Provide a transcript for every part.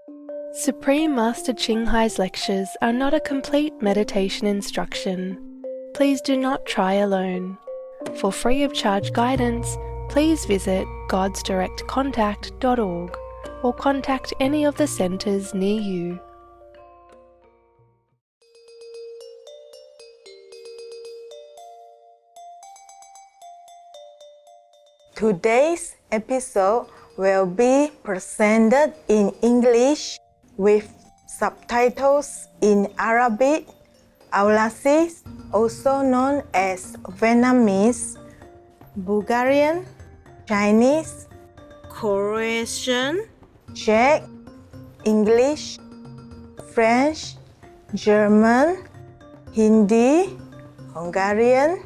Supreme Master Ching Hai's lectures are not a complete meditation instruction. Please do not try alone. For free of charge guidance, please visit godsdirectcontact.org or contact any of the centres near you. Today's episode will be presented in English with subtitles in Arabic, Aulacese, also known as Vietnamese, Bulgarian, Chinese, Croatian, Czech, English, French, German, Hindi, Hungarian,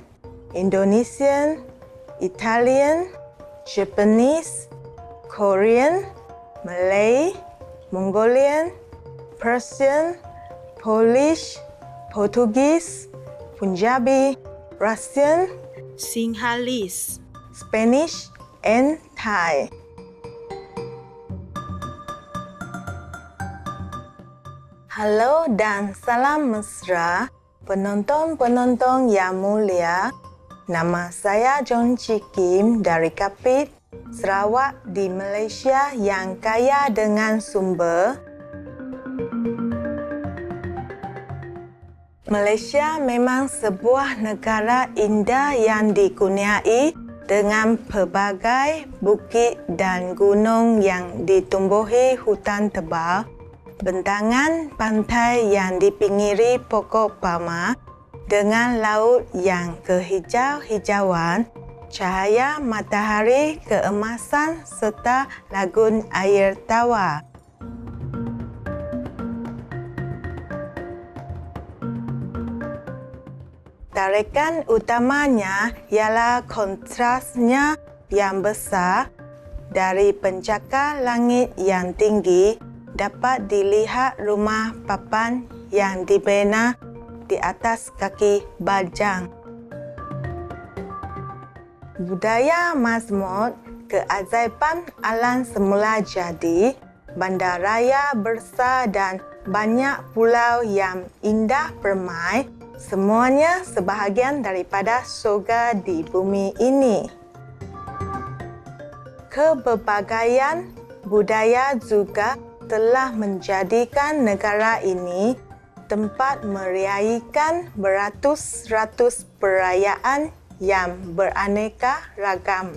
Indonesian, Italian, Japanese, Korean, Malay, Mongolian, Persian, Polish, Portuguese, Punjabi, Russian, Sinhalese, Spanish, and Thai. Halo dan salam mesra penonton-penonton yang mulia. Nama saya John Chi Kim dari Kapit, Sarawak di Malaysia yang kaya dengan sumber. Malaysia memang sebuah negara indah yang dikurniai dengan pelbagai bukit dan gunung yang ditumbuhi hutan tebal, bentangan pantai yang dipinggiri pokok palma, dengan laut yang kehijau-hijauan, cahaya matahari keemasan serta lagun air tawar. Tarikan utamanya ialah kontrasnya yang besar. Dari pencakar langit yang tinggi dapat dilihat rumah papan yang dibina di atas kaki bajang. Budaya mazmur, keajaiban alam semula jadi, bandaraya besar dan banyak pulau yang indah permai, semuanya sebahagian daripada syurga di bumi ini. Keberbagian budaya juga telah menjadikan negara ini tempat merayakan beratus-ratus perayaan yang beraneka ragam.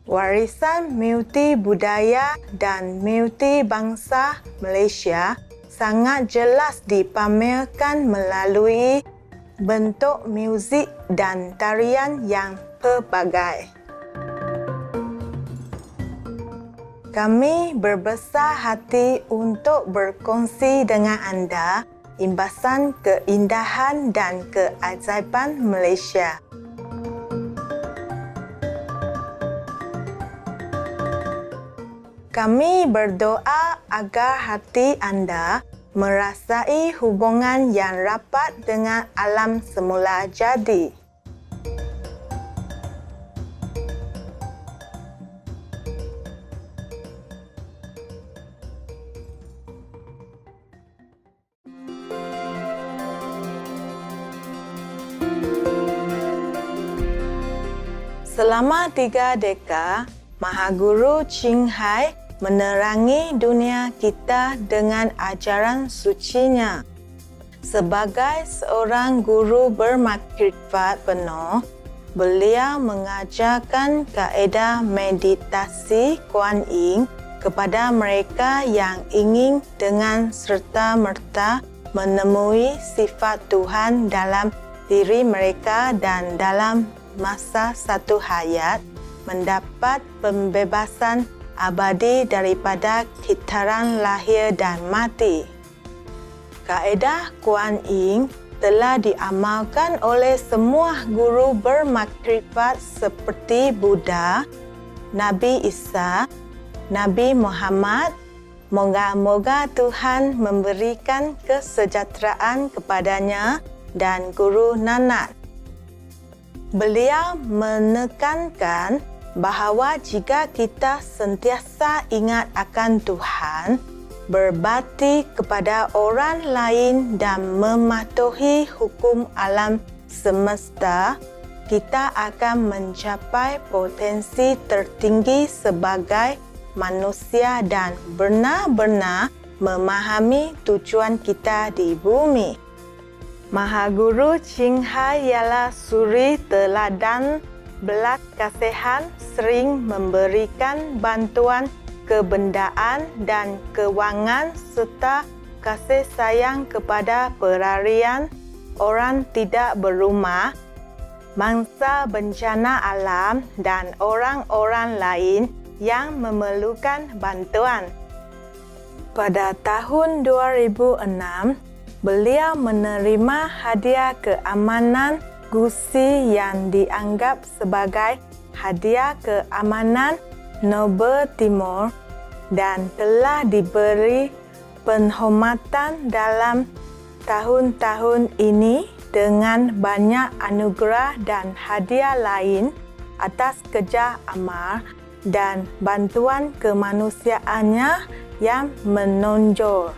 Warisan multi budaya dan multi bangsa Malaysia sangat jelas dipamerkan melalui bentuk muzik dan tarian yang pelbagai. Kami berbesar hati untuk berkongsi dengan anda imbasan keindahan dan keajaiban Malaysia. Kami berdoa agar hati anda merasai hubungan yang rapat dengan alam semula jadi. Selama 3 dekad, Mahaguru Ching Hai menerangi dunia kita dengan ajaran sucinya. Sebagai seorang guru bermakrifat penuh, beliau mengajarkan kaedah meditasi Kuan Yin kepada mereka yang ingin dengan serta-merta menemui sifat Tuhan dalam diri mereka dan dalam masa satu hayat mendapat pembebasan abadi daripada kitaran lahir dan mati. Kaedah Kuan Yin telah diamalkan oleh semua guru bermakrifat seperti Buddha, Nabi Isa, Nabi Muhammad. Moga-moga Tuhan memberikan kesejahteraan kepadanya dan Guru Nanak. Beliau menekankan bahawa jika kita sentiasa ingat akan Tuhan, berbakti kepada orang lain dan mematuhi hukum alam semesta, kita akan mencapai potensi tertinggi sebagai manusia dan benar-benar memahami tujuan kita di bumi. Mahaguru Ching Hai ialah suri teladan belas kasihan, sering memberikan bantuan kebendaan dan kewangan serta kasih sayang kepada perarian, orang tidak berumah, mangsa bencana alam dan orang-orang lain yang memerlukan bantuan. Pada tahun 2006, beliau menerima hadiah keamanan Gusi yang dianggap sebagai hadiah keamanan Nobel Timur dan telah diberi penghormatan dalam tahun-tahun ini dengan banyak anugerah dan hadiah lain atas kerja amal dan bantuan kemanusiaannya yang menonjol.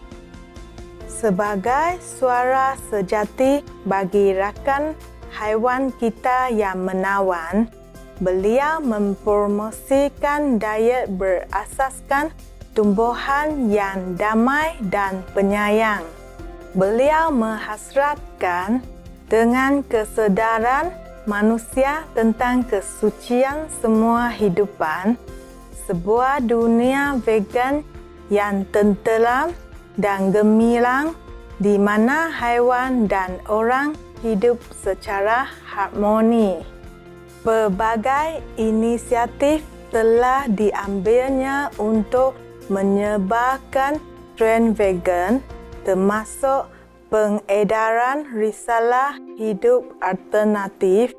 Sebagai suara sejati bagi rakan haiwan kita yang menawan, beliau mempromosikan diet berasaskan tumbuhan yang damai dan penyayang. Beliau menghasratkan dengan kesedaran manusia tentang kesucian semua hidupan, sebuah dunia vegan yang tenteram dan gemilang di mana haiwan dan orang hidup secara harmoni. Pelbagai inisiatif telah diambilnya untuk menyebarkan trend vegan, termasuk pengedaran risalah hidup alternatif,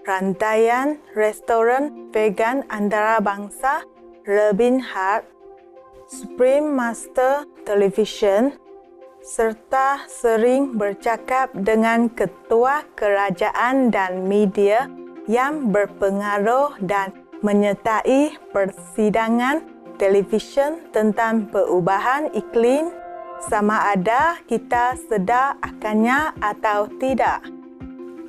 rantaian restoran vegan antarabangsa Robin Hart, Supreme Master Television, serta sering bercakap dengan ketua kerajaan dan media yang berpengaruh dan menyertai persidangan televisyen tentang perubahan iklim, sama ada kita sedar akannya atau tidak.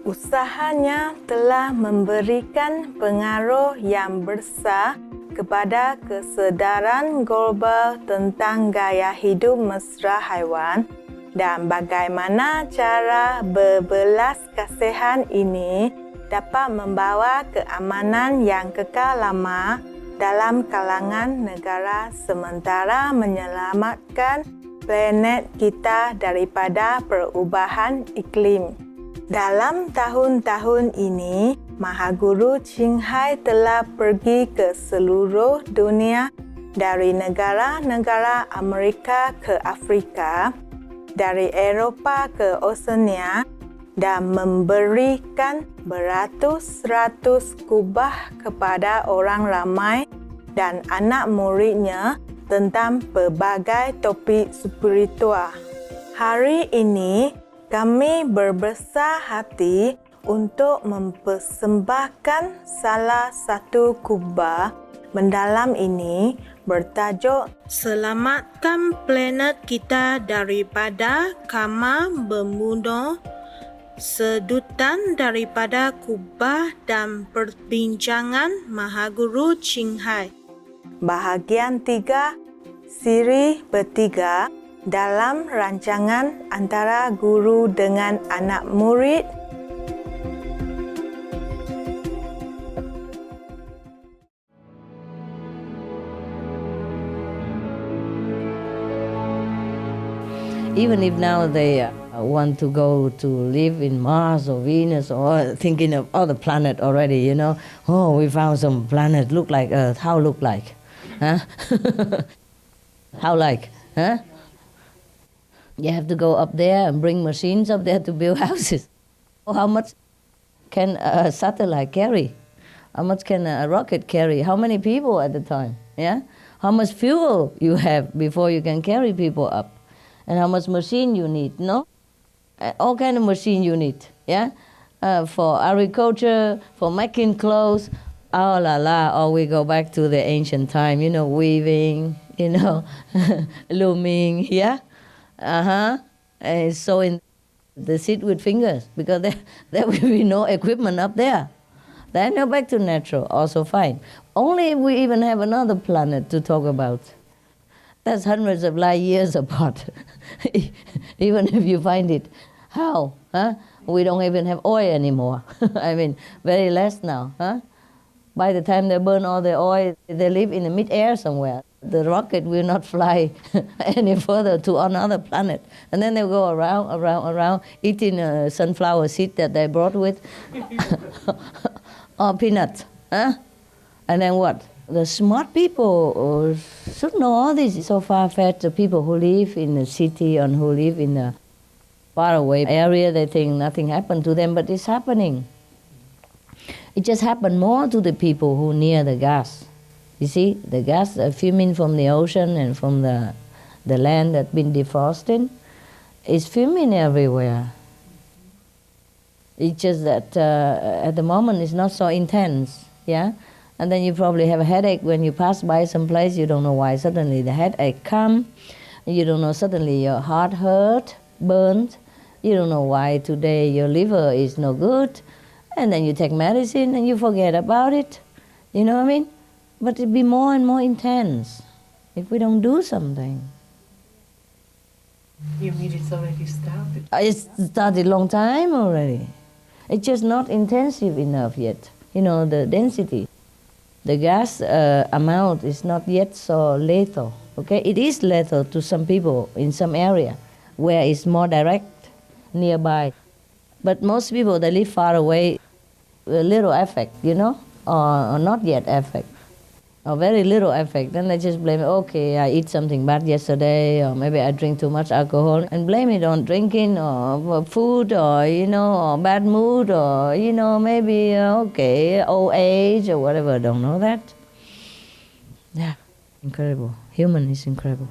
Usahanya telah memberikan pengaruh yang besar kepada kesedaran global tentang gaya hidup mesra haiwan dan bagaimana cara berbelas kasihan ini dapat membawa keamanan yang kekal lama dalam kalangan negara sementara menyelamatkan planet kita daripada perubahan iklim. Dalam tahun-tahun ini, Mahaguru Ching Hai telah pergi ke seluruh dunia dari negara-negara Amerika ke Afrika, dari Eropah ke Oseania dan memberikan beratus-ratus kubah kepada orang ramai dan anak muridnya tentang pelbagai topik spiritual. Hari ini, kami berbesar hati untuk mempersembahkan salah satu kubah mendalam ini bertajuk Selamatkan Planet Kita Daripada Karma Bermuda, sedutan daripada kubah dan perbincangan Mahaguru Ching Hai. Bahagian 3, siri bertiga dalam rancangan antara guru dengan anak murid. Even if now they want to go to live in Mars or Venus or thinking of other planet already, you know, oh, we found some planet look like Earth. How look like? Huh? How like? Huh? You have to go up there and bring machines up there to build houses. Oh, how much can a satellite carry? How much can a rocket carry? How many people at the time? Yeah? How much fuel you have before you can carry people up? And how much machine you need, no? All kind of machine you need, yeah? For agriculture, for making clothes, oh la la, or we go back to the ancient time, weaving, looming, yeah? And sewing the seed with fingers, because there will be no equipment up there. Then go back to natural, also fine. Only if we even have another planet to talk about. That's hundreds of light years apart. Even if you find it. How? Huh? We don't even have oil anymore. I mean, very less now. Huh? By the time they burn all the oil, they live in the mid-air somewhere. The rocket will not fly any further to another planet. And then they'll go around, eating sunflower seed that they brought with. Or peanuts. Huh? And then what? The smart people should know all this. So far-fetched, the people who live in the city and who live in a faraway area, they think nothing happened to them, but it's happening. It just happened more to the people who near the gas. You see, the gas fuming from the ocean and from the land that's been defrosted is fuming everywhere. It's just that at the moment it's not so intense, yeah? And then you probably have a headache when you pass by some place, you don't know why suddenly the headache comes, you don't know suddenly your heart hurt, burns, you don't know why today your liver is no good, and then you take medicine and you forget about it, you know what I mean? But it'd be more and more intense if we don't do something. You mean it's already started? It started a long time already. It's just not intensive enough yet, the density. The gas amount is not yet so lethal, okay? It is lethal to some people in some area where it's more direct, nearby. But most people, they live far away, little effect, or not yet effect, or very little effect. Then they just blame, okay, I eat something bad yesterday, or maybe I drink too much alcohol, and blame it on drinking, or food, or, or bad mood, or, maybe, old age, or whatever. Don't know that. Yeah, incredible. Human is incredible.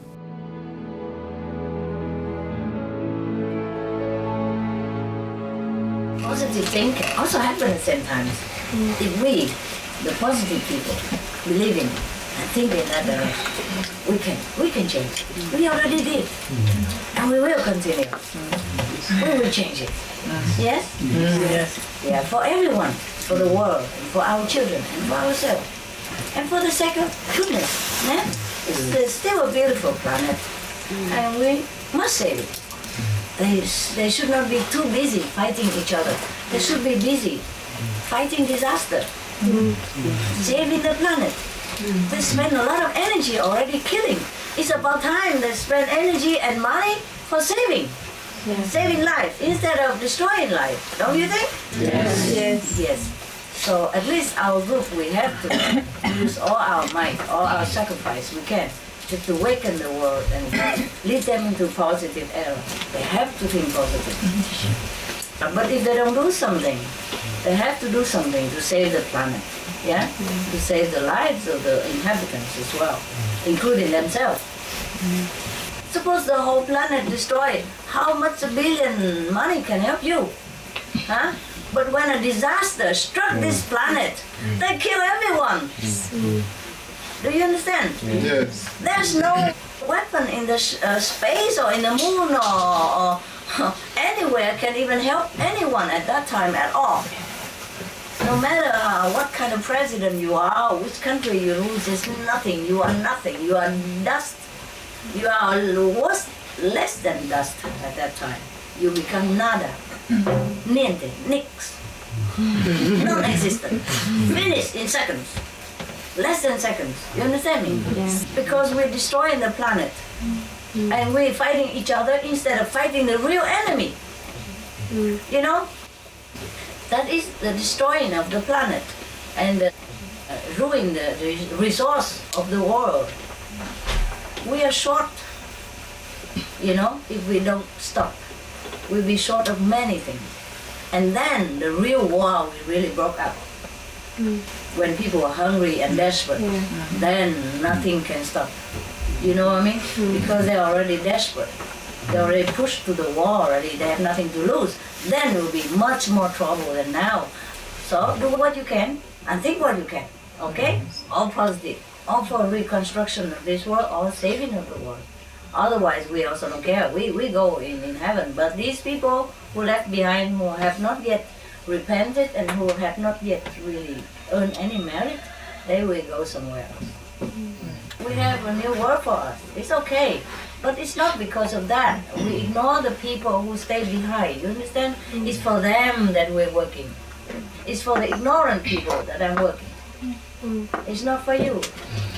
Positive thinking also happens at the same time. If we, the positive people, believe in and think in that direction, we can change. We already did, and we will continue. We will change it. Yes? Yes. Yeah, for everyone, for the world, and for our children, and for ourselves, and for the sake of goodness. Yeah? It's still a beautiful planet, and we must save it. They should not be too busy fighting each other. They should be busy fighting disaster, saving the planet. They spend a lot of energy already killing. It's about time they spend energy and money for saving. Saving life instead of destroying life. Don't you think? Yes. So at least our group, we have to use all our might, all our sacrifice we can just to awaken the world and lead them into positive era. They have to think positive. But if they don't do something, they have to do something to save the planet, yeah? To save the lives of the inhabitants as well, including themselves. Suppose the whole planet destroyed, how much a billion money can help you? Huh? But when a disaster struck this planet, they kill everyone. Do you understand? Yes. There's no weapon in the space or in the moon or anywhere can even help anyone at that time at all. No matter what kind of president you are, which country you rule, there's nothing. You are nothing. You are dust. You are less than dust at that time. You become nada, niente, nix, non-existent, finished in seconds. Less than seconds. You understand me? Yes. Because we're destroying the planet. And we're fighting each other instead of fighting the real enemy. You know? That is the destroying of the planet and ruin the resource of the world. We are short, if we don't stop. We'll be short of many things. And then the real war will really broke out. When people are hungry and desperate, then nothing can stop. You know what I mean? Because they're already desperate. They're already pushed to the wall already. They have nothing to lose. Then it will be much more trouble than now. So do what you can and think what you can, okay? All positive, all for reconstruction of this world, all saving of the world. Otherwise, we also don't care. We go in heaven. But these people who left behind, who have not yet repented and who have not yet really earned any merit, they will go somewhere else. We have a new world for us. It's okay. But it's not because of that. We ignore the people who stay behind. You understand? It's for them that we're working. It's for the ignorant people that I'm working. It's not for you.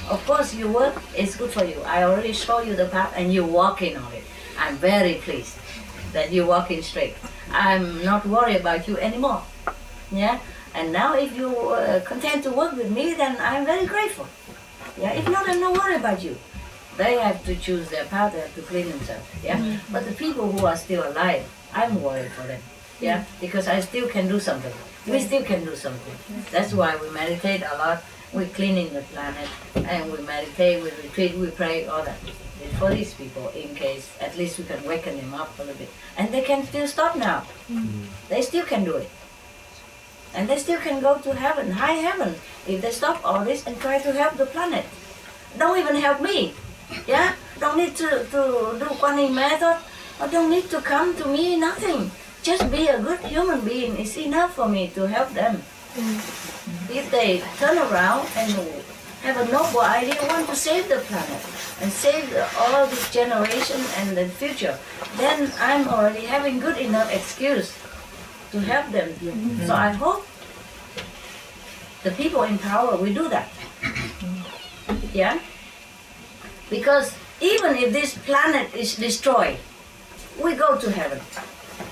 Of course, you work, it's good for you. I already showed you the path and you're walking on it. I'm very pleased that you're walking straight. I'm not worried about you anymore. Yeah? And now if you content to work with me, then I'm very grateful. Yeah? If not, I'm not worried about you. They have to choose their path, they have to clean themselves. Yeah? But the people who are still alive, I'm worried for them. Yeah? Because I still can do something. We still can do something. That's why we meditate a lot. We're cleaning the planet, and we meditate, we retreat, we pray, all that. It's for these people, in case at least we can waken them up a little bit. And they can still stop now. They still can do it. And they still can go to heaven, high heaven, if they stop all this and try to help the planet. Don't even help me. Yeah? Don't need to do Kuan Yin method, or don't need to come to me, nothing. Just be a good human being is enough for me to help them. If they turn around and have a noble idea, want to save the planet and save all this generation and the future, then I'm already having good enough excuse to help them. So I hope the people in power will do that. Yeah? Because even if this planet is destroyed, we go to heaven.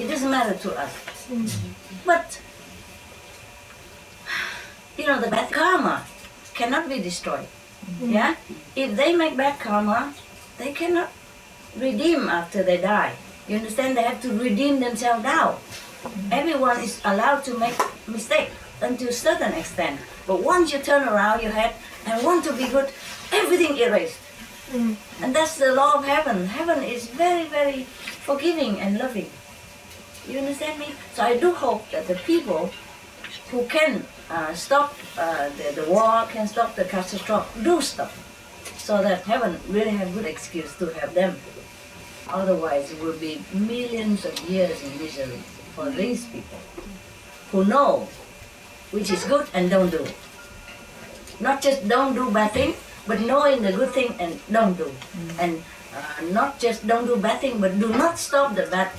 It doesn't matter to us. But you know, the bad karma cannot be destroyed. Yeah? If they make bad karma, they cannot redeem after they die. You understand? They have to redeem themselves now. Everyone is allowed to make mistakes until a certain extent. But once you turn around your head and want to be good, everything erased. And that's the law of heaven. Heaven is very, very forgiving and loving. You understand me? So I do hope that the people who can stop the war, can stop the catastrophe, do stop, so that heaven really have good excuse to have them. Otherwise, it will be millions of years in misery for these people who know which is good and don't do. Not just don't do bad thing, but knowing the good thing and don't do. And not just don't do bad thing, but do not stop the bad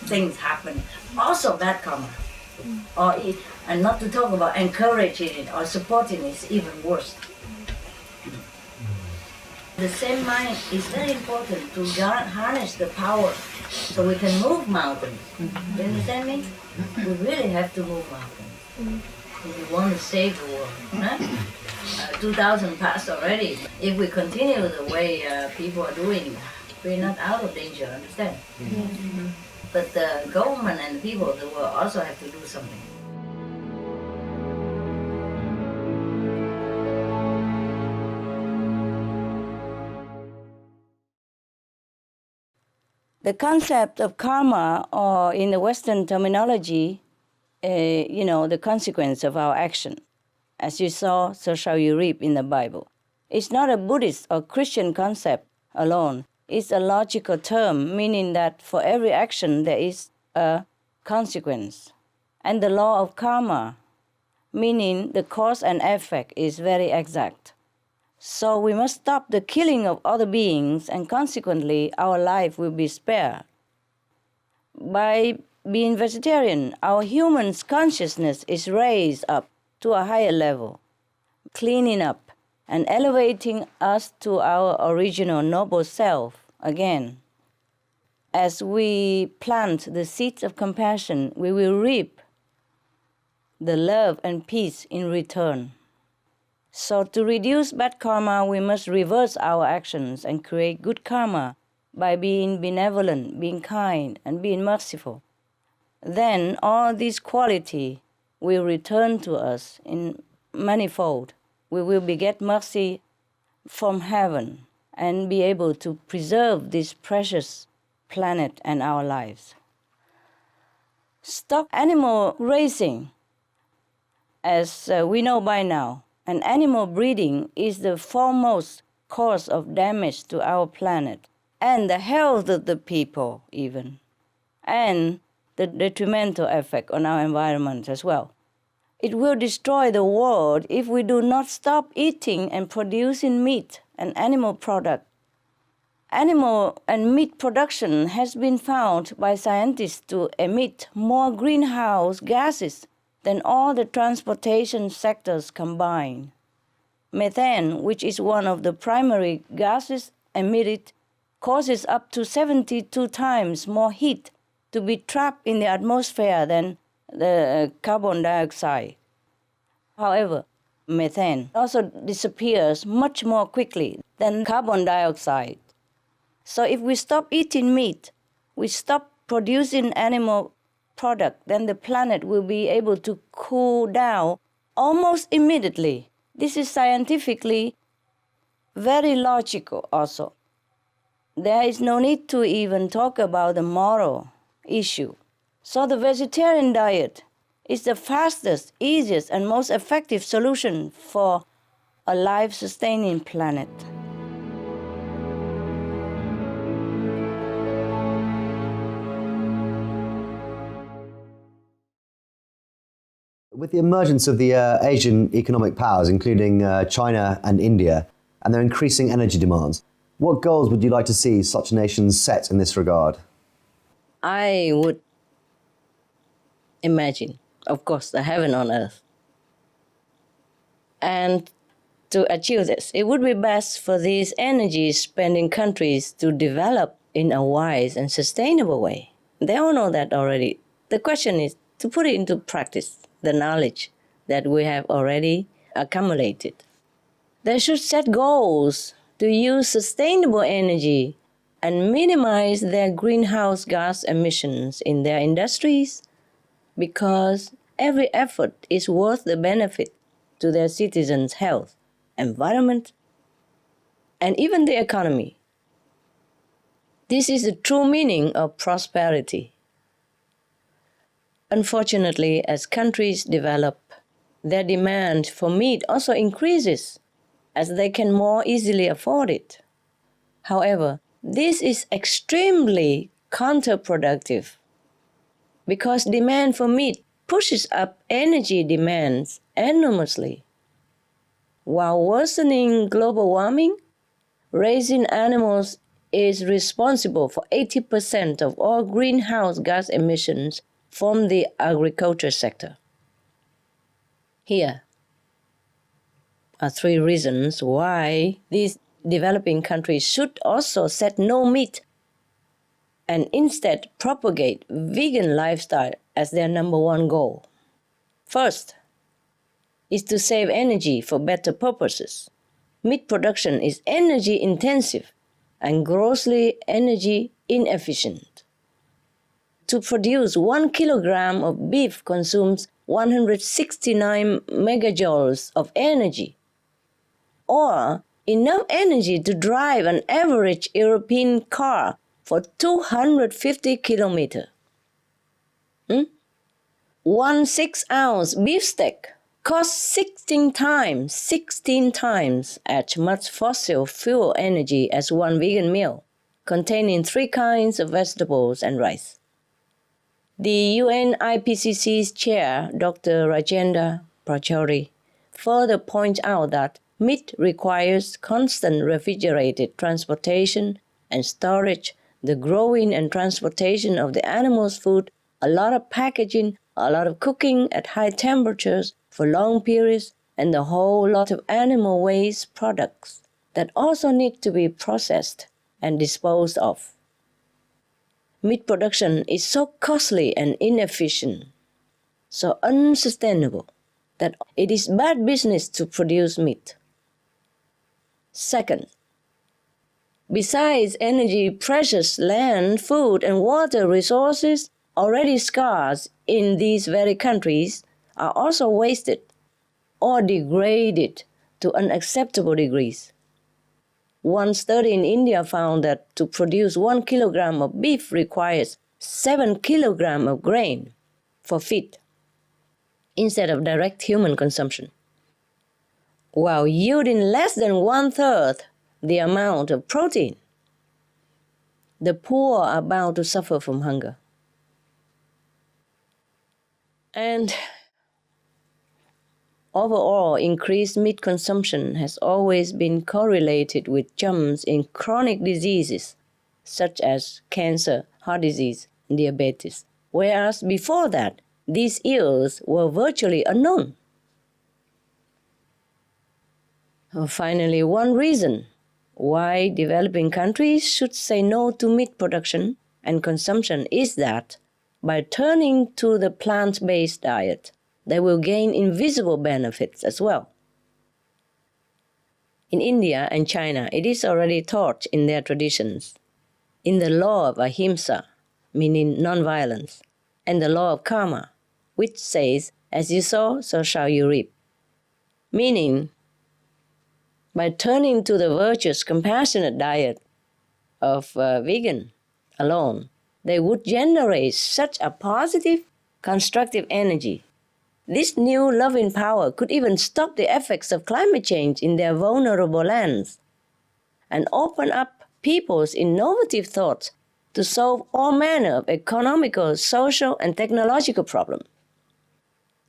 things happen. Also bad karma. And not to talk about encouraging it or supporting it is even worse. The same mind is very important to harness the power so we can move mountains. You understand me? We really have to move mountains if we want to save the world. Huh? 2000 passed already. If we continue the way people are doing, we're not out of danger, understand? But the government and the people of the world also have to do something. The concept of karma, or in the Western terminology, the consequence of our action. As you saw, so shall you reap in the Bible. It's not a Buddhist or Christian concept alone. It's a logical term, meaning that for every action there is a consequence. And the law of karma, meaning the cause and effect, is very exact. So we must stop the killing of other beings, and consequently our life will be spared. By being vegetarian, our human's consciousness is raised up to a higher level, cleaning up and elevating us to our original noble self again. As we plant the seeds of compassion, we will reap the love and peace in return. So to reduce bad karma, we must reverse our actions and create good karma by being benevolent, being kind, and being merciful. Then all these qualities will return to us in manifold. We will beget mercy from heaven and be able to preserve this precious planet and our lives. Stop animal raising. As we know by now, and animal breeding is the foremost cause of damage to our planet and the health of the people even, and the detrimental effect on our environment as well. It will destroy the world if we do not stop eating and producing meat and animal products. Animal and meat production has been found by scientists to emit more greenhouse gases than all the transportation sectors combined. Methane, which is one of the primary gases emitted, causes up to 72 times more heat to be trapped in the atmosphere than the carbon dioxide. However, methane also disappears much more quickly than carbon dioxide. So if we stop eating meat, we stop producing animal product, then the planet will be able to cool down almost immediately. This is scientifically very logical also. There is no need to even talk about the moral issue. So the vegetarian diet is the fastest, easiest, and most effective solution for a life-sustaining planet. With the emergence of the Asian economic powers, including China and India, and their increasing energy demands, what goals would you like to see such nations set in this regard? I would imagine, of course, the heaven on earth. And to achieve this, it would be best for these energy-spending countries to develop in a wise and sustainable way. They all know that already. The question is to put it into practice, the knowledge that we have already accumulated. They should set goals to use sustainable energy and minimize their greenhouse gas emissions in their industries, because every effort is worth the benefit to their citizens' health, environment, and even the economy. This is the true meaning of prosperity. Unfortunately, as countries develop, their demand for meat also increases as they can more easily afford it. However, this is extremely counterproductive because demand for meat pushes up energy demands enormously. While worsening global warming, raising animals is responsible for 80% of all greenhouse gas emissions from the agriculture sector. Here are 3 reasons why these developing countries should also set no meat and instead propagate vegan lifestyle as their number 1 goal. First is to save energy for better purposes. Meat production is energy intensive and grossly energy inefficient. To produce 1 kilogram of beef consumes 169 megajoules of energy, or enough energy to drive an average European car for 250 kilometers. 1 6-ounce beefsteak costs 16 times as much fossil fuel energy as 1 vegan meal, containing 3 kinds of vegetables and rice. The UN IPCC's chair, Dr. Rajendra Pachauri, further points out that meat requires constant refrigerated transportation and storage, the growing and transportation of the animal's food, a lot of packaging, a lot of cooking at high temperatures for long periods, and the whole lot of animal waste products that also need to be processed and disposed of. Meat production is so costly and inefficient, so unsustainable, that it is bad business to produce meat. Second, besides energy, precious land, food, and water resources already scarce in these very countries are also wasted or degraded to unacceptable degrees. One study in India found that to produce 1 kilogram of beef requires 7 kilograms of grain for feed. instead of direct human consumption, while yielding less than 1/3 the amount of protein. The poor are bound to suffer from hunger. And overall, increased meat consumption has always been correlated with jumps in chronic diseases such as cancer, heart disease, and diabetes, whereas before that, these ills were virtually unknown. Finally, one reason why developing countries should say no to meat production and consumption is that by turning to the plant-based diet, they will gain invisible benefits as well. In India and China, it is already taught in their traditions, in the law of ahimsa, meaning non-violence, and the law of karma, which says, as you sow, so shall you reap. Meaning, by turning to the virtuous, compassionate diet of vegan alone, they would generate such a positive, constructive energy. This new loving power could even stop the effects of climate change in their vulnerable lands and open up people's innovative thoughts to solve all manner of economical, social, and technological problems.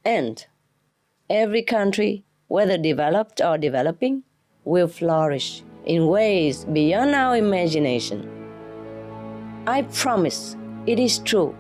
And every country, whether developed or developing, will flourish in ways beyond our imagination. I promise it is true.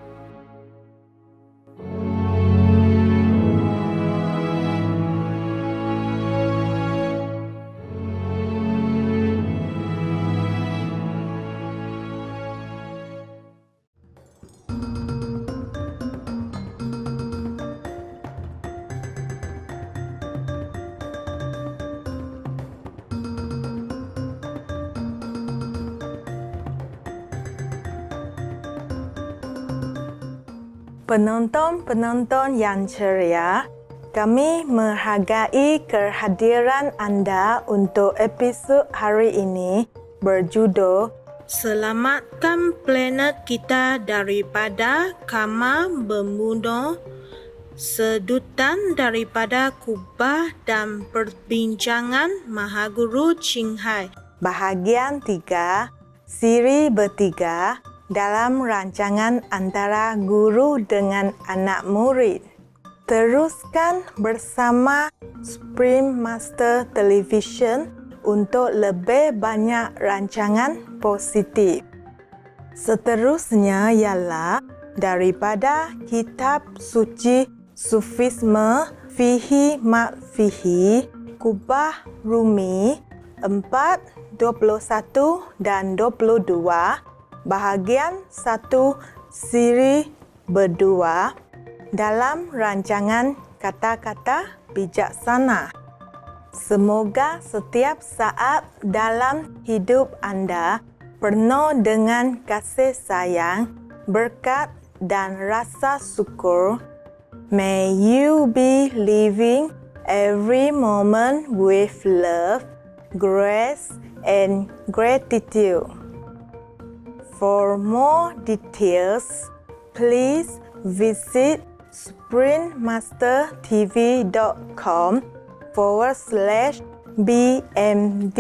Penonton-penonton yang ceria, kami menghargai kehadiran anda untuk episod hari ini berjudul Selamatkan planet kita daripada karma membunuh, sedutan daripada Kubah dan perbincangan Mahaguru Qinghai. Bahagian 3, siri bertiga dalam rancangan antara guru dengan anak murid. Teruskan bersama Supreme Master Television untuk lebih banyak rancangan positif. Seterusnya ialah daripada kitab suci Sufisme Fihi Mak Fihi, Kubah Rumi 4, 21 dan 22, bahagian 1 siri berdua dalam rancangan kata-kata bijaksana. Semoga setiap saat dalam hidup anda penuh dengan kasih sayang, berkat dan rasa syukur. May you be living every moment with love, grace and gratitude. For more details, please visit suprememastertv.com/BMD.